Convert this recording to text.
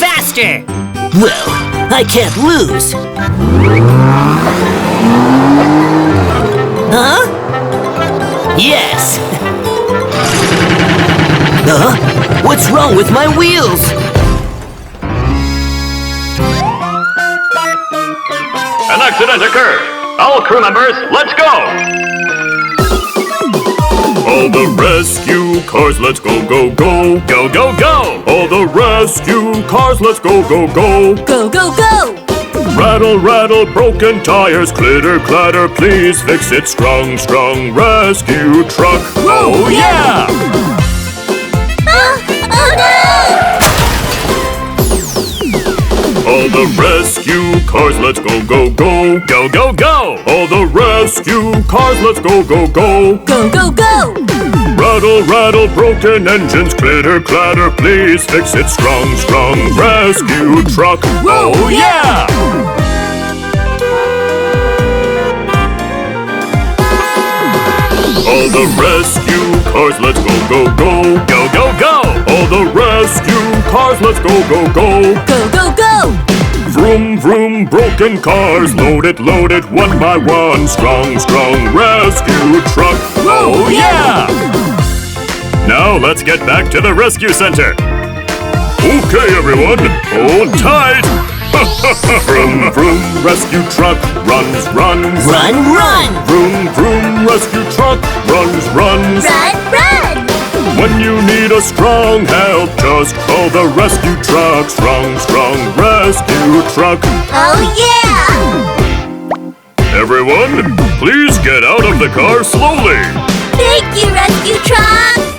faster! Well, I can't lose. Huh? Yes! What's wrong with my wheels? An accident occurred. All crew members, let's go! All the rescue cars, let's go, go, go! Go, go, go! All the rescue cars, let's go, go, go! Go, go, go! Rattle, rattle, broken tires, clitter, clatter, please fix it. Strong, strong rescue truck. Oh, yeah! Oh no! All the rescue cars, let's go, go, go! Go, go, go! All the rescue cars, let's go, go, go! Go, go, go! Rattle, rattle, broken engines, clitter, clatter, please fix it. Strong, strong rescue truck. Oh, yeah! All the rescue cars, let's go, go, go! Go, go, go! All the rescue cars, let's go, go, go! Go, go, go! Vroom, vroom, broken cars, load it, one by one. Strong, strong rescue truck. Oh, yeah! Now let's get back to the rescue center. Okay, everyone, hold tight. Vroom, vroom, rescue truck runs, runs. Run, run! Vroom, vroom, rescue truck runs, runs. Run, run! When you need a strong help, just call the rescue truck. Strong, strong rescue truck. Oh yeah! Everyone, please get out of the car slowly. Thank you, rescue truck!